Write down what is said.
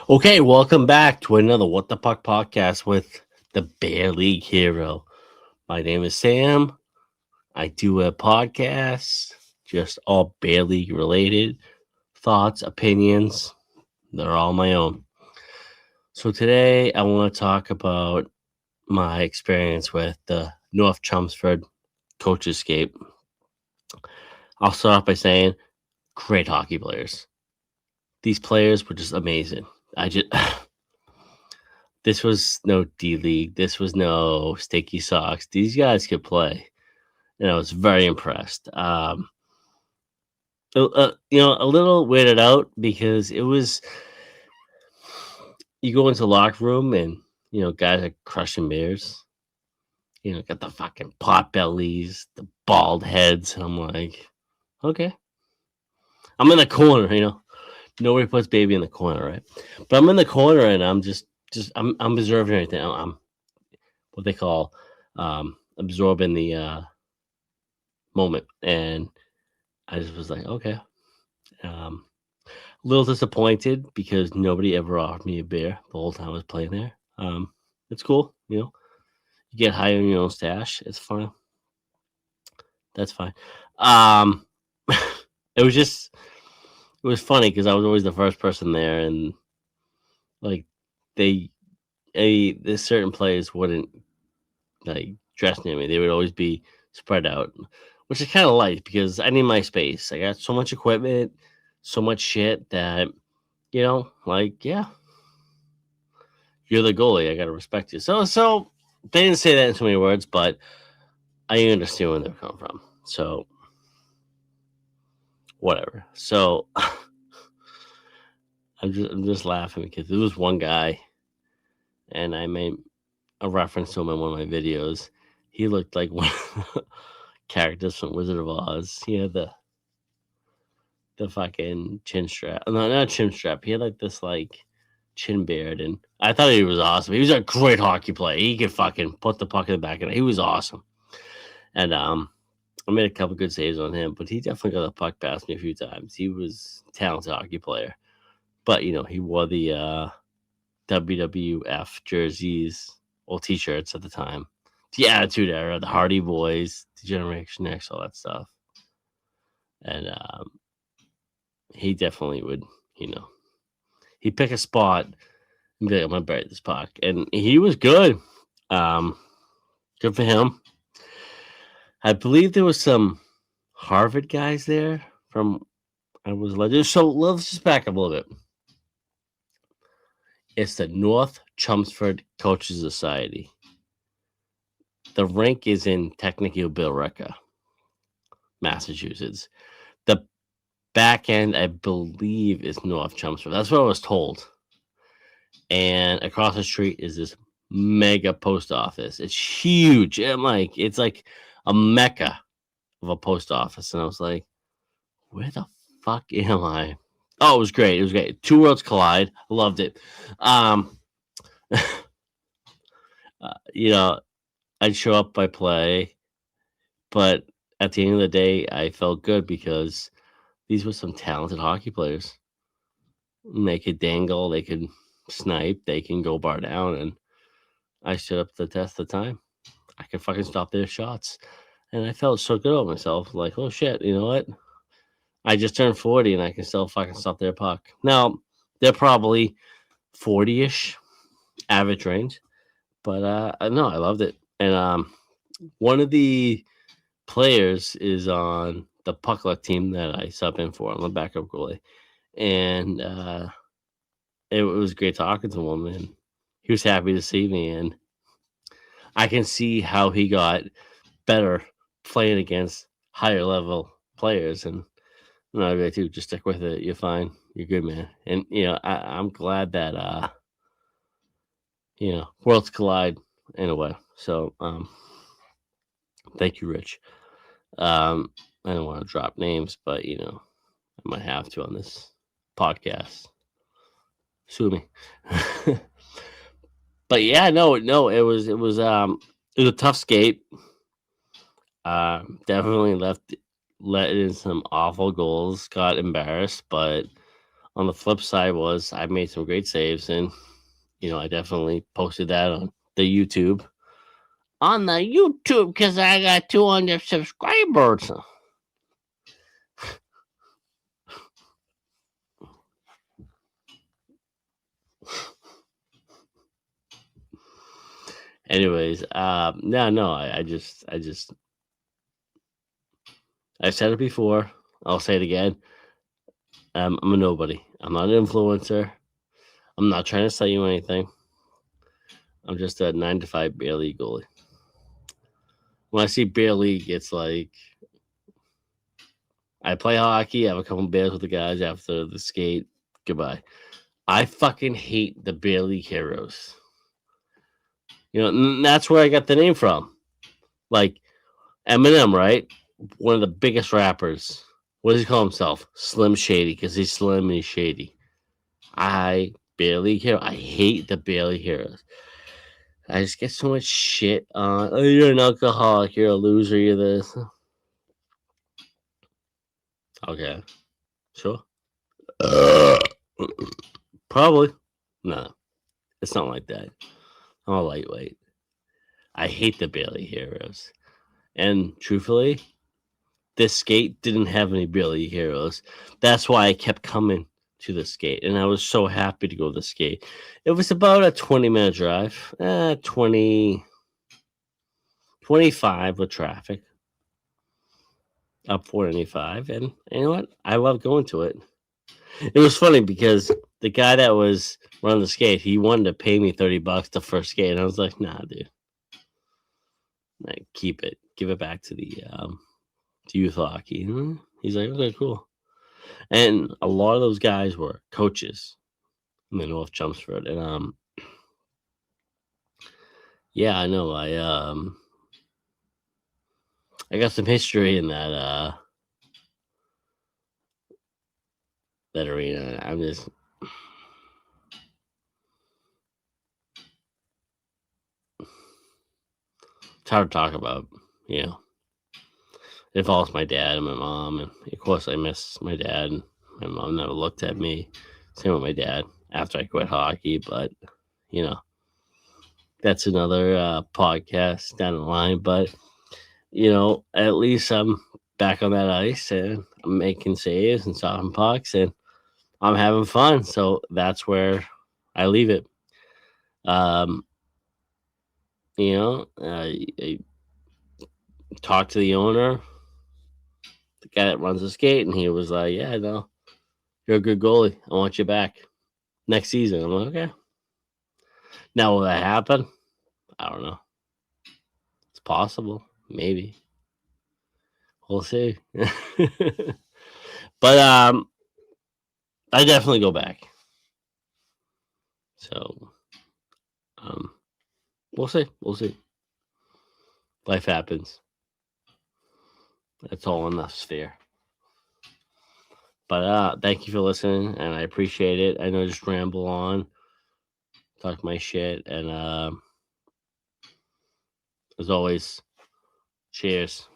Okay, welcome back to another What the Puck podcast with the Bear League hero. My name is Sam. I do a podcast, just all Bear League related thoughts, opinions. They're all my own. So today I want to talk about my experience with the North Chelmsford Coach Escape. I'll start off by saying great hockey players. These players were just amazing. I just This was no D League. This was no Sticky Socks. These guys could play, and I was very impressed. A little weirded out because it was you go into the locker room and guys are crushing beers. Got the fucking pot bellies, the bald heads. And I'm like, okay, I'm in the corner. Nobody puts baby in the corner, right? But I'm in the corner and I'm I'm observing everything. I'm what they call absorbing the moment, and I just was like, okay. A little disappointed because nobody ever offered me a beer the whole time I was playing there. It's cool, you get high on your own stash. It's fine. That's fine. Um, it was just it was funny because I was always the first person there, and like they there's certain players wouldn't like dress near me. They would always be spread out, which I kind of like because I need my space. I got so much equipment, so much shit that yeah, you're the goalie. I gotta respect you. So they didn't say that in so many words, but I understand where they're coming from. So whatever. So I'm just laughing because there was one guy, and I made a reference to him in one of my videos. He looked like one of the characters from Wizard of Oz. He had the fucking chin strap. No, not chin strap. He had like this chin beard, and I thought he was awesome. He was a great hockey player. He could fucking put the puck in the back of it. He was awesome. And I made a couple good saves on him, but he definitely got the puck past me a few times. He was a talented hockey player. But he wore the WWF jerseys or t-shirts at the time. The Attitude Era, the Hardy Boys, the Generation X, all that stuff. And he definitely would, you know, he'd pick a spot and be like, I'm gonna bury this puck. And he was good. Um, Good for him. I believe there was some Harvard guys there from I was like, so let's just back up a little bit. It's the North Chelmsford Coaches Society. The rink is in technically Billerica, Massachusetts. The back end, I believe, is North Chelmsford. That's what I was told. And across the street is this mega post office. It's huge. It's like a mecca of a post office. And I was like, where the fuck am I? Oh, it was great. It was great. Two worlds collide. I loved it. You know, I'd show up by play, but at the end of the day, I felt good because these were some talented hockey players. They could dangle, they could snipe, they can go bar down, and I stood up to the test of time. I could fucking stop their shots, and I felt so good about myself. Like, oh shit, you know what? I just turned 40, and I can still fucking stop their puck. Now they're probably 40-ish average range, but no, I loved it. And one of the players is on the puck luck team that I sub in for. I'm the backup goalie, and it was great talking to him, and he was happy to see me, and I can see how he got better playing against higher level players. And I really too, just stick with it. You're fine. You're good, man. And I'm glad that worlds collide in a way. So thank you, Rich. I don't want to drop names, but I might have to on this podcast. Sue me. But yeah, no, it was a tough skate. Definitely let in some awful goals. Got embarrassed, but on the flip side was I made some great saves, and I definitely posted that on the YouTube. On the YouTube, because I got 200 subscribers. Anyways, no, I've said it before. I'll say it again. I'm a nobody. I'm not an influencer. I'm not trying to sell you anything. I'm just a 9 to 5 beer league goalie. When I see beer league, it's like I play hockey, I have a couple beers with the guys after the skate. Goodbye. I fucking hate the beer league heroes. And that's where I got the name from. Like Eminem, right? One of the biggest rappers. What does he call himself? Slim Shady, because he's slim and he's shady. I barely hero. I hate the barely heroes. I just get so much shit on. Oh, you're an alcoholic. You're a loser. You're this. Okay, sure. Probably. No, it's not like that. I'm a lightweight. I hate the Bailey heroes. And truthfully, this skate didn't have any Bailey heroes. That's why I kept coming to the skate. And I was so happy to go to the skate. It was about a 20-minute drive. 25 with traffic. Up 495. And you know what? I love going to it. It was funny because the guy that was running the skate, he wanted to pay me $30 the first skate. And I was like, nah, dude. Like, keep it. Give it back to the to youth hockey. He's like, okay, cool. And a lot of those guys were coaches in the North Chelmsford. And yeah, I know. I got some history in that arena. I'm just it's hard to talk about, It involves my dad and my mom, and of course I miss my dad. And my mom never looked at me. Same with my dad after I quit hockey, but that's another podcast down the line. But at least I'm back on that ice and I'm making saves and stopping pucks and I'm having fun. So that's where I leave it. Um, I talked to the owner, the guy that runs the skate, and he was like, "Yeah, no, you're a good goalie. I want you back next season." I'm like, "Okay." Now will that happen? I don't know. It's possible, maybe. We'll see. But I definitely go back. So we'll see. We'll see. Life happens. That's all in the sphere. But thank you for listening, and I appreciate it. I know I just ramble on, talk my shit, and as always, cheers.